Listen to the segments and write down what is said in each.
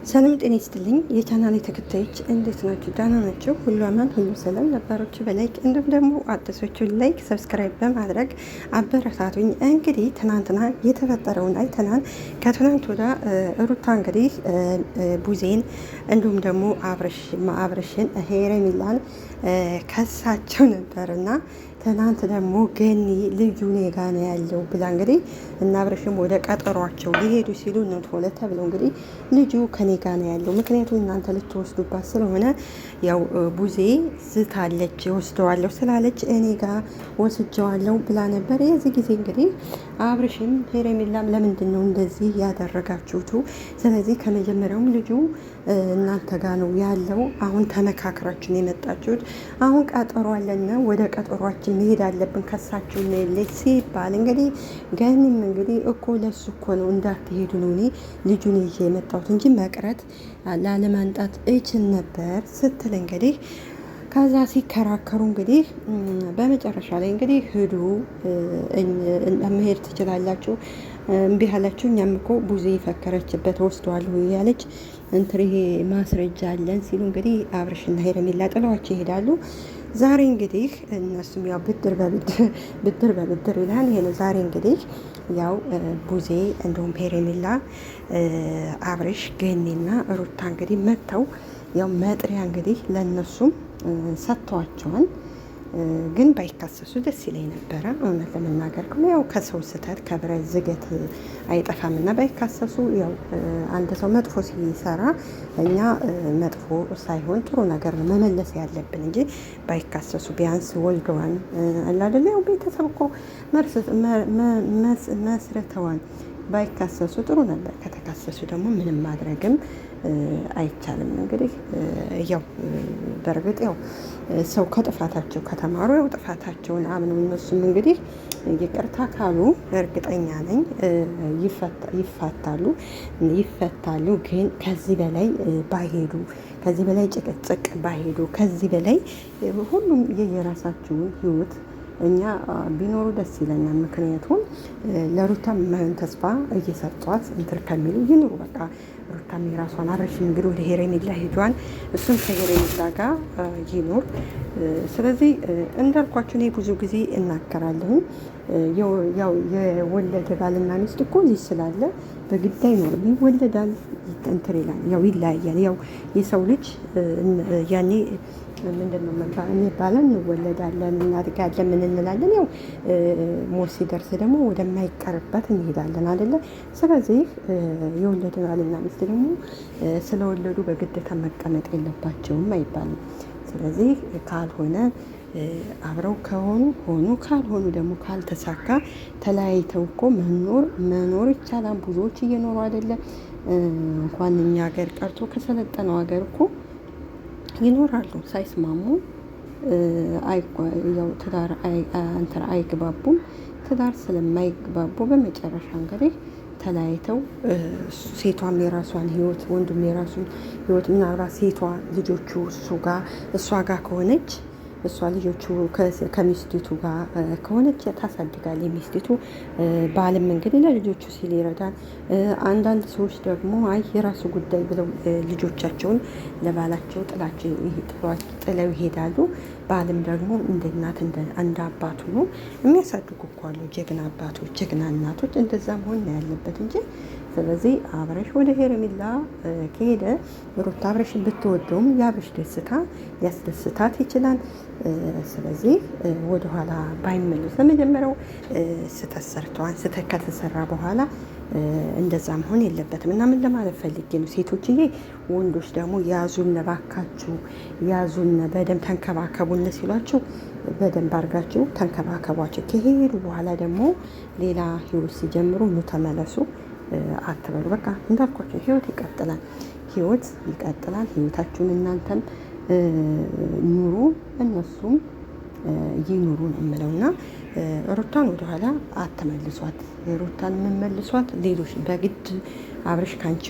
ሰላም ጤና ይስጥልኝ የቻናሌ ተከታዮች እንዴት ናችሁ? ደህና ናችሁ? ሁሉ አማን ሁሉ ሰላም። ነባሮቹ በላይክ እንዲሁም ደግሞ አዲሶቹ ላይክ ሰብስክራይብ በማድረግ አበረታቱኝ። እንግዲህ ትናንትና የተፈጠረውን አይተናል። ከትናንት ወዳ ሩታ እንግዲህ ቡዜን እንዲሁም ደግሞ አብርሽን ሄረሚላን ከሳቸው ነበርና ትናንት ደግሞ ገኒ ልጁ እኔ ጋ ነው ያለው ብላ እንግዲህ እና አብርሽም ወደ ቀጠሯቸው ሊሄዱ ሲሉ ሆነ ተብለው እንግዲህ ልጁ ከኔ ጋ ነው ያለው፣ ምክንያቱም እናንተ ልትወስዱባት ስለሆነ ያው ቡዜ ዝታለች ወስደዋለሁ ስላለች እኔ ጋ ወስጀዋለሁ ብላ ነበር። የዚህ ጊዜ እንግዲህ አብርሽም ሄረሚላም ለምንድን ነው እንደዚህ ያደረጋችሁት? ስለዚህ ከመጀመሪያውም ልጁ እናንተ ጋ ነው ያለው። አሁን ተመካክራችን የመጣችሁት አሁን ቀጠሮ አለና ወደ ቀጠሯችን መሄድ አለብን ከሳችሁ ነው ሲባል እንግዲህ ገኒም እንግዲህ እኮ ለሱ እኮ ነው እንዳትሄዱ ነው እኔ ልጁን ይዤ የመጣሁት እንጂ መቅረት ላለማንጣት እችል ነበር ስትል እንግዲህ ከዛ ሲከራከሩ እንግዲህ በመጨረሻ ላይ እንግዲህ ሂዱ መሄድ ትችላላችሁ፣ እምቢ አላችሁ፣ እኛም እኮ ቡዜ የፈከረችበት ወስደዋለሁ እያለች ይሄ ማስረጃ አለን ሲሉ እንግዲህ አብርሽና ሄረሚላ ጥለዋቸው ይሄዳሉ። ዛሬ እንግዲህ እነሱም ያው ብድር በብድር ይላል። ይሄ ነው ዛሬ እንግዲህ ያው ቡዜ እንዲሁም ሄረሚላ አብርሽ ገኒና ሩታ እንግዲህ መጥተው ያው መጥሪያ እንግዲህ ለነሱም ሰጥተዋቸዋል። ግን ባይካሰሱ ደስ ይለኝ ነበረ እውነት ለመናገር ከሆነ ያው ከሰው ስህተት ከብረት ዝገት አይጠፋም እና ባይካሰሱ ያው አንድ ሰው መጥፎ ሲሰራ እኛ መጥፎ ሳይሆን ጥሩ ነገር ነው መመለስ ያለብን እንጂ ባይካሰሱ ቢያንስ ወልደዋን አላደለ ያው ቤተሰብ እኮ መስርተዋን ባይካሰሱ ጥሩ ነበር። ከተካሰሱ ደግሞ ምንም ማድረግም አይቻልም። እንግዲህ ያው በእርግጥ ያው ሰው ከጥፋታቸው ከተማሩ ያው ጥፋታቸውን አምነው እነሱም እንግዲህ ይቅርታ ካሉ እርግጠኛ ነኝ ይፈታሉ። ግን ከዚህ በላይ ባይሄዱ፣ ከዚህ በላይ ጭቅጭቅ ባይሄዱ፣ ከዚህ በላይ ሁሉም የየራሳቸውን ህይወት እኛ ቢኖሩ ደስ ይለናል። ምክንያቱም ለሩታ የማይሆን ተስፋ እየሰጧት እንትን ከሚሉ ይኑሩ በቃ። ሩታም የራሷን አብርሽም እንግዲህ ወደ ሄረሚላ ሄዷን፣ እሱም ከሄረሚላ ጋር ይኑር። ስለዚህ እንዳልኳችሁ እኔ ብዙ ጊዜ እናገራለሁ፣ ያው የወለደ ባልና ሚስት እኮ ልጅ ስላለ በግድ አይኖርም፣ ይወለዳል፣ እንትን ይላል፣ ያው ይለያያል። ያው የሰው ልጅ ያኔ ምንድነው የሚባለው? እንወለዳለን፣ እናድጋለን፣ ምን እንላለን። ያው ሞት ሲደርስ ደግሞ ወደማይቀርበት እንሄዳለን አይደለ? ስለዚህ የወለደ ባልና ሚስት ደግሞ ስለወለዱ በግድ መቀመጥ የለባቸውም አይባልም። ስለዚህ ካልሆነ አብረው ከሆኑ ካልሆኑ ደግሞ ካልተሳካ ተለያይተው እኮ መኖር ይቻላል። ብዙዎች እየኖሩ አይደለም። እንኳን እኛ ሀገር ቀርቶ ከሰለጠነው ሀገር እኮ ይኖራሉ ሳይስማሙ። ያው ትዳር አይግባቡም። ትዳር ስለማይግባቡ በመጨረሻ እንግዲህ ተለያይተው ሴቷም የራሷን ህይወት ወንዱም የራሱን ህይወት ምናልባት ሴቷ ልጆቹ እሷ ጋር ከሆነች እሷ ልጆቹ ከሚስቲቱ ጋር ከሆነች ታሳድጋለች። ሚስቲቱ ባልም እንግዲህ ለልጆቹ ሲል ይረዳል። አንዳንድ ሰዎች ደግሞ አይ የራሱ ጉዳይ ብለው ልጆቻቸውን ለባላቸው ጥለው ይሄዳሉ። ባልም ደግሞ እንደ እናት እንደ አባቱ ነው የሚያሳድጉ እኮ አሉ። ጀግና አባቶች፣ ጀግና እናቶች። እንደዛ መሆን ነው ያለበት እንጂ። ስለዚህ አብርሽ ወደ ሄረሚላ ከሄደ ሩታ አብርሽን ብትወደውም የአብርሽ ደስታ ሊያስደስታት ይችላል። ስለዚህ ወደኋላ ባይመለስ ለመጀመሪያው ስህተት ሰርተዋል። ስህተት ከተሰራ በኋላ እንደዛ መሆን የለበትም እና ምን ለማለት ፈልጌ ነው ሴቶችዬ፣ ወንዶች ደግሞ ያዙነ፣ ባካችሁ ያዙነ፣ በደንብ ተንከባከቡነ ሲሏችሁ በደንብ አድርጋችሁ ተንከባከቧቸው። ከሄዱ በኋላ ደግሞ ሌላ ህይወት ሲጀምሩ ኑ ተመለሱ አትበሉ። በቃ እንዳልኳቸው ህይወት ይቀጥላል። ህይወታችሁን እናንተም ኑሩ፣ እነሱም ይኑሩ ነው የምለውና ሩታን ወደኋላ አትመልሷት። ሩታን የምመልሷት ሌሎች በግድ አብርሽ ከአንቺ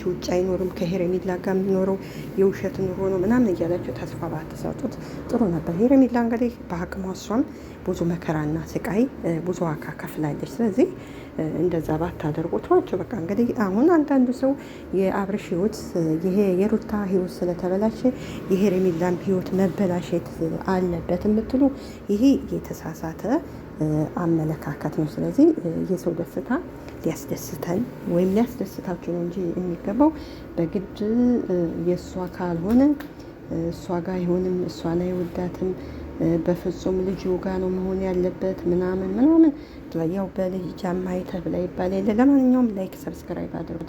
ውጭ አይኖርም፣ ከሄረሚላ ጋር የሚኖረው የውሸት ኑሮ ነው ምናምን እያላችሁ ተስፋ ባትሰጡት ጥሩ ነበር። ሄረሚላ እንግዲህ በአቅሟ እሷም ብዙ መከራና ስቃይ ብዙ ዋጋ ከፍላለች። ስለዚህ እንደዛ ባታደርጉ ተዋቸው። በቃ እንግዲህ አሁን አንዳንዱ ሰው የአብርሽ ህይወት ይሄ የሩታ ህይወት ስለተበላሸ የሄረሚላም ህይወት መበላሸት አለበት የምትሉ ይሄ የተሳሳተ አመለካከት ነው። ስለዚህ የሰው ደስታ ሊያስደስተን ወይም ሊያስደስታችሁ ነው እንጂ የሚገባው በግድ የእሷ ካልሆነ እሷ ጋር አይሆንም፣ እሷን አይወዳትም፣ በፍጹም ልጁ ጋር ነው መሆን ያለበት ምናምን ምናምን። ያው በልጅ ጃማ አይተህ ብላ ይባል የለ። ለማንኛውም ላይክ ሰብስክራይብ አድርጉ።